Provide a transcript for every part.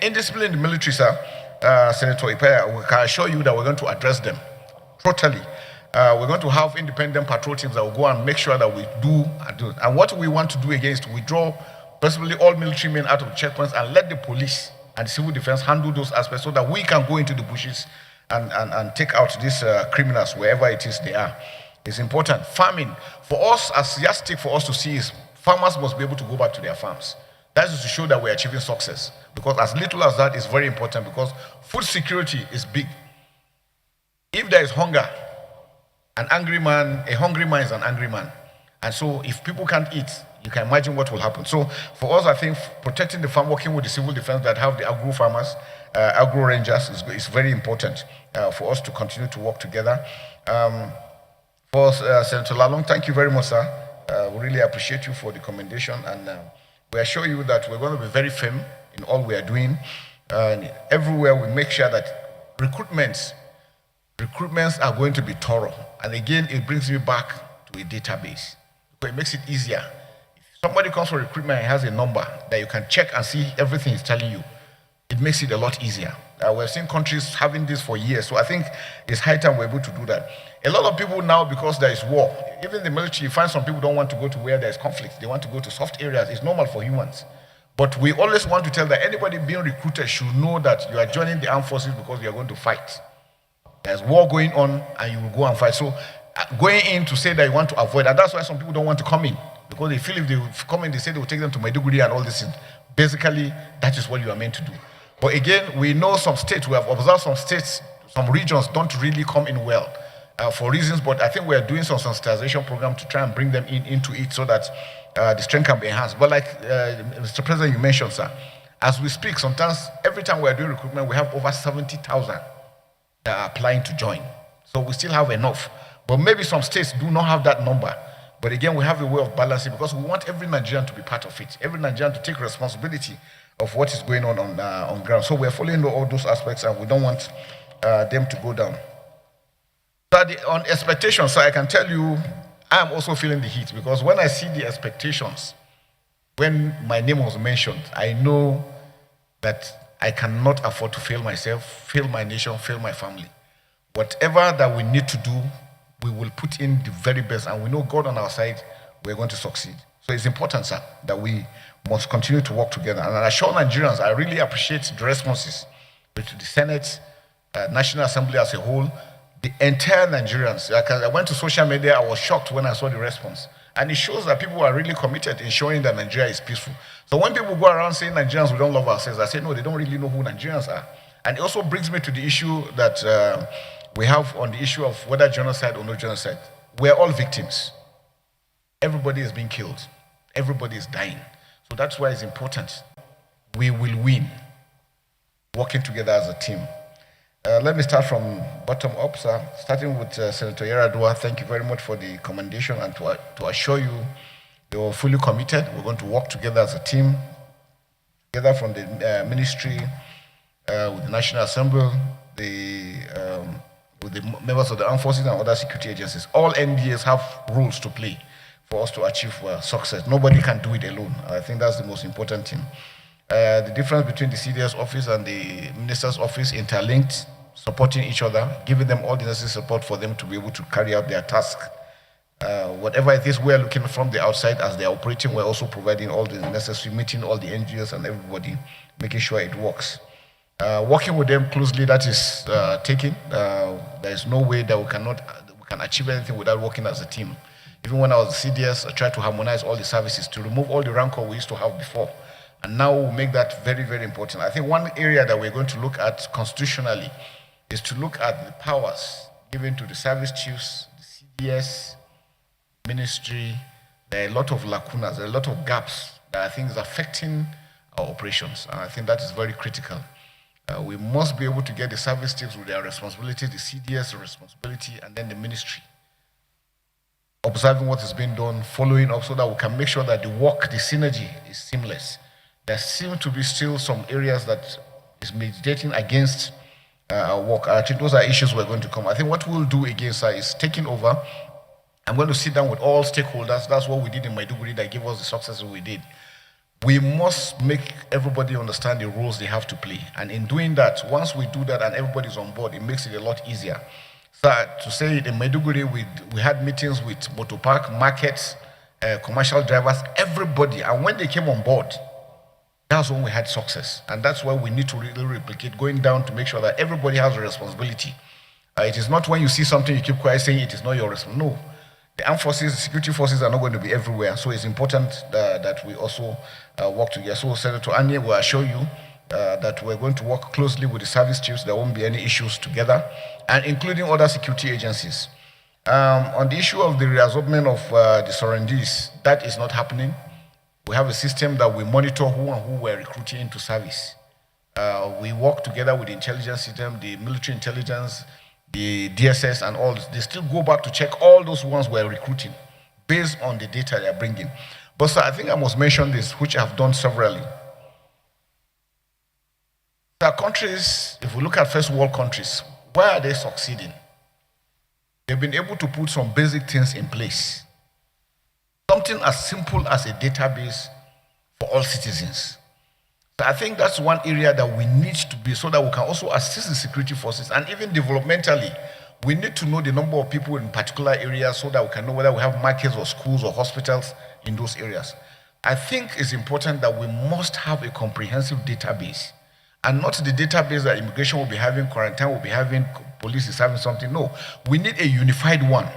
Indiscipline in the military, sir, Senator Ipaya, we can assure you that we're going to address them totally. We're going to have independent patrol teams that will go and make sure that we do. And what we want to do again is to withdraw possibly all military men out of checkpoints and let the police and civil defense handle those aspects so that we can go into the bushes and take out these criminals wherever it is they are. It's important. Farming, for us, as yardstick for us to see is farmers must be able to go back to their farms. That is to show that we're achieving success. Because as little as that is very important, because food security is big. If there is hunger, a hungry man is an angry man. And so if people can't eat, you can imagine what will happen. So for us, I think protecting the farm, working with the civil defense that have the agro farmers, agro rangers is very important for us to continue to work together. For Senator Lalong, thank you very much, sir. We really appreciate you for the commendation, and we assure you that we're going to be very firm in all we are doing. And everywhere we make sure that recruitments are going to be thorough. And again, it brings me back to a database. Because it makes it easier. If somebody comes for recruitment and has a number that you can check and see everything it's telling you, it makes it a lot easier. We've seen countries having this for years. So I think it's high time we're able to do that. A lot of people now, because there is war, even the military, you find some people don't want to go to where there's conflict. They want to go to soft areas. It's normal for humans. But we always want to tell that anybody being recruited should know that you are joining the armed forces because you are going to fight. There's war going on and you will go and fight. So going in to say that you want to avoid, and that's why some people don't want to come in, because they feel if they come in, they say they will take them to Maiduguri and all this. Basically, that is what you are meant to do. But again, we know some states, we have observed some states, some regions don't really come in well for reasons, but I think we are doing some sensitization program to try and bring them into it so that the strength can be enhanced. But like Mr. President, you mentioned, sir, as we speak, sometimes every time we are doing recruitment, we have over 70,000 that are applying to join. So we still have enough. But maybe some states do not have that number. But again, we have a way of balancing because we want every Nigerian to be part of it, every Nigerian to take responsibility of what is going on ground. So we're following all those aspects and we don't want them to go down. But on expectations, so I can tell you, I'm also feeling the heat because when I see the expectations, when my name was mentioned, I know that I cannot afford to fail myself, fail my nation, fail my family. Whatever that we need to do, we will put in the very best, and we know God on our side, we're going to succeed. So it's important, sir, that we must continue to work together. And I assure Nigerians, I really appreciate the responses to the Senate, National Assembly as a whole, the entire Nigerians. I went to social media, I was shocked when I saw the response. And it shows that people are really committed in showing that Nigeria is peaceful. So when people go around saying Nigerians, we don't love ourselves, I say, no, they don't really know who Nigerians are. And it also brings me to the issue that we have on the issue of whether genocide or no genocide. We're all victims. Everybody is being killed. Everybody is dying. So that's why it's important. We will win, working together as a team. Let me start from bottom up, sir. Starting with Senator Yaradua, thank you very much for the commendation, and to assure you you're fully committed. We're going to work together as a team, together from the ministry, with the National Assembly, with the members of the armed forces and other security agencies. All NDAs have roles to play for us to achieve success. Nobody can do it alone. I think that's the most important thing. The difference between the CDS office and the minister's office interlinked, supporting each other, giving them all the necessary support for them to be able to carry out their task. Whatever it is we're looking from the outside as they're operating, we're also providing all the necessary, meeting all the NGOs and everybody, making sure it works. Working with them closely, that is taking. There is no way that we can achieve anything without working as a team. Even when I was CDS, I tried to harmonize all the services to remove all the rancor we used to have before. And now we'll make that very, very important. I think one area that we're going to look at constitutionally is to look at the powers given to the service chiefs, the CDS, ministry. There are a lot of lacunas, there are a lot of gaps that I think is affecting our operations. And I think that is very critical. We must be able to get the service chiefs with their responsibility, the CDS responsibility, and then the ministry. Observing what is being done, following up so that we can make sure that the work, the synergy is seamless. There seem to be still some areas that is meditating against our work. I think those are issues we're going to come. I think what we'll do again, sir, is taking over. I'm going to sit down with all stakeholders. That's what we did in Maiduguri that gave us the success we did. we must make everybody understand the roles they have to play. And in doing that, once we do that and everybody's on board, it makes it a lot easier. So to say it, in Maiduguri, we had meetings with motor park, markets, commercial drivers, everybody. And when they came on board, that's when we had success. And that's why we need to really replicate, going down to make sure that everybody has a responsibility. It is not when you see something, you keep quiet saying it is not your responsibility. No. The armed forces, the security forces are not going to be everywhere. So it's important that we also work together. So Senator Anye will assure you that we're going to work closely with the service chiefs. There won't be any issues together, and including other security agencies. On the issue of the reabsorbment of the surrendees, that is not happening. We have a system that we monitor who and who we're recruiting into service. We work together with the intelligence system, the military intelligence, the DSS and all. They still go back to check all those ones we're recruiting based on the data they're bringing. But sir, I think I must mention this, which I've done severally. There are countries, if we look at first world countries, why are they succeeding? They've been able to put some basic things in place. Something as simple as a database for all citizens. So I think that's one area that we need to be, so that we can also assist the security forces. And even developmentally, we need to know the number of people in particular areas so that we can know whether we have markets or schools or hospitals in those areas. I think it's important that we must have a comprehensive database, and not the database that immigration will be having, quarantine will be having, police is having something. No, we need a unified one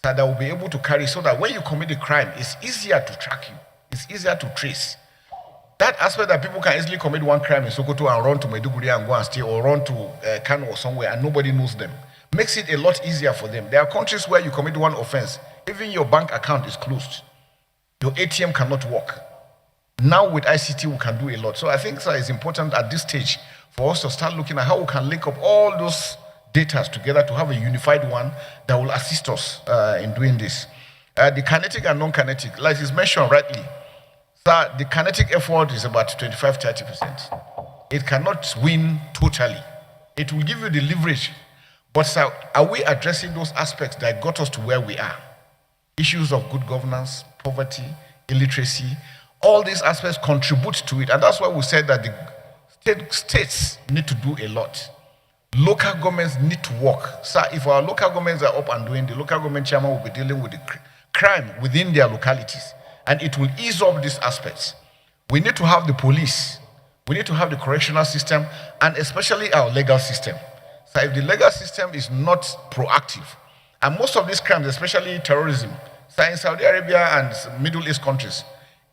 so that will be able to carry, so that when you commit a crime, it's easier to track you, it's easier to trace. That aspect that people can easily commit one crime in Sokoto and run to Maiduguri and go and stay, or run to Kano or somewhere and nobody knows them, makes it a lot easier for them. There are countries where you commit one offense, even your bank account is closed. Your ATM cannot work. Now with ICT, we can do a lot. So I think it's important at this stage for us to start looking at how we can link up all those data together to have a unified one that will assist us in doing this. The kinetic and non-kinetic, like is mentioned rightly, sir, the kinetic effort is about 25-30%. It cannot win totally. It will give you the leverage. But sir, are we addressing those aspects that got us to where we are? Issues of good governance, poverty, illiteracy, all these aspects contribute to it. And that's why we said that the states need to do a lot. Local governments need to work. Sir, if our local governments are up and doing, the local government chairman will be dealing with the crime within their localities. And it will ease up these aspects. We need to have the police. We need to have the correctional system, and especially our legal system. So if the legal system is not proactive, and most of these crimes, especially terrorism, so in Saudi Arabia and Middle East countries,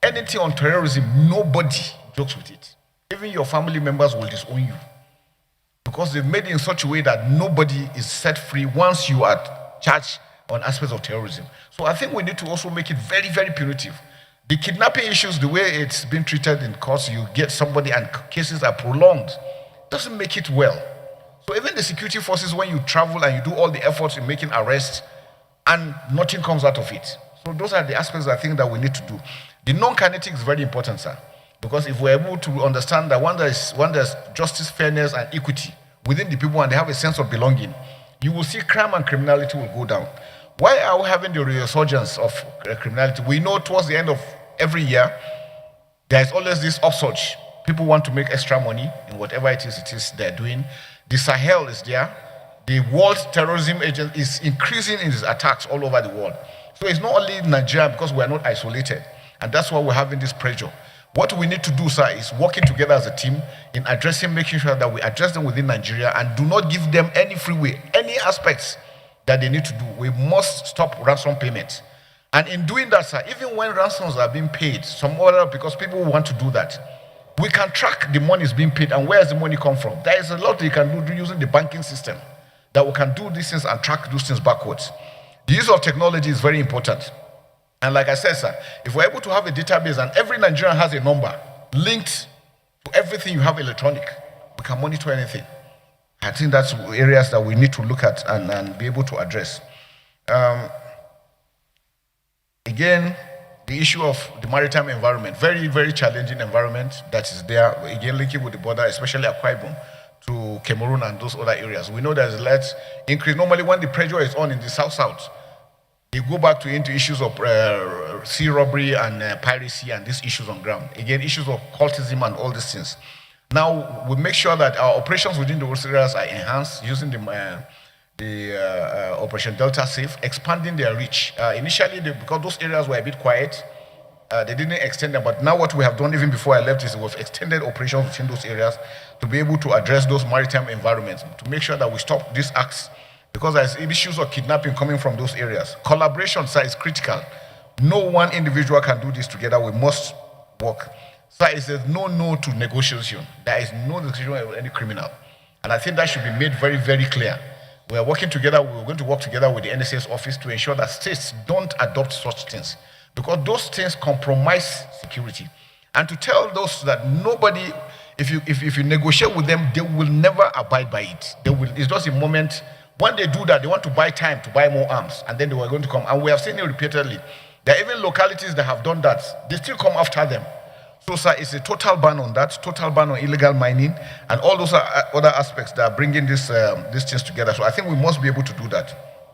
anything on terrorism, nobody jokes with it. Even your family members will disown you, because they've made it in such a way that nobody is set free once you are charged on aspects of terrorism. So I think we need to also make it very, very punitive. The kidnapping issues, the way it's been treated in courts, you get somebody and cases are prolonged, doesn't make it well. So even the security forces, when you travel and you do all the efforts in making arrests and nothing comes out of it. So those are the aspects I think that we need to do. The non-kinetic is very important, sir, because if we're able to understand that one there's justice, fairness, and equity within the people, and they have a sense of belonging, you will see crime and criminality will go down. Why are we having the resurgence of criminality? We know towards the end of every year, there is always this upsurge. People want to make extra money in whatever it is they're doing. The Sahel is there. The world terrorism agent is increasing in its attacks all over the world. So it's not only Nigeria, because we are not isolated. And that's why we're having this pressure. What we need to do, sir, is working together as a team in addressing, making sure that we address them within Nigeria and do not give them any freeway, any aspects that they need to do. We must stop ransom payments. And in doing that, sir, even when ransoms are being paid, because people want to do that, we can track the money is being paid and where does the money come from. There is a lot you can do using the banking system, that we can do these things and track those things backwards. The use of technology is very important. And like I said, sir, if we're able to have a database and every Nigerian has a number linked to everything you have electronic, we can monitor anything. I think that's areas that we need to look at and be able to address. Again, the issue of the maritime environment, very, very challenging environment that is there, again, linking with the border, especially Akwa Ibom to Cameroon and those other areas. We know there's a large increase. Normally, when the pressure is on in the south-south, they go back into issues of sea robbery and piracy and these issues on ground. Again, issues of cultism and all these things. Now, we make sure that our operations within those areas are enhanced using the Operation Delta Safe, expanding their reach. Initially, because those areas were a bit quiet, they didn't extend them, but now what we have done even before I left is we've extended operations within those areas to be able to address those maritime environments, to make sure that we stop these acts, because there's issues of kidnapping coming from those areas. Collaboration, sir, is critical. No one individual can do this together. We must work. Sir, it says no to negotiation. There is no negotiation with any criminal. And I think that should be made very, very clear. We are working together. We're going to work together with the NSA's office to ensure that states don't adopt such things, because those things compromise security. And to tell those that nobody, if you negotiate with them, they will never abide by it. It's just a moment. When they do that, they want to buy time to buy more arms, and then they were going to come. And we have seen it repeatedly. There are even localities that have done that. They still come after them. So, sir, it's a total ban on that, total ban on illegal mining, and all those other aspects that are bringing these things together. So I think we must be able to do that.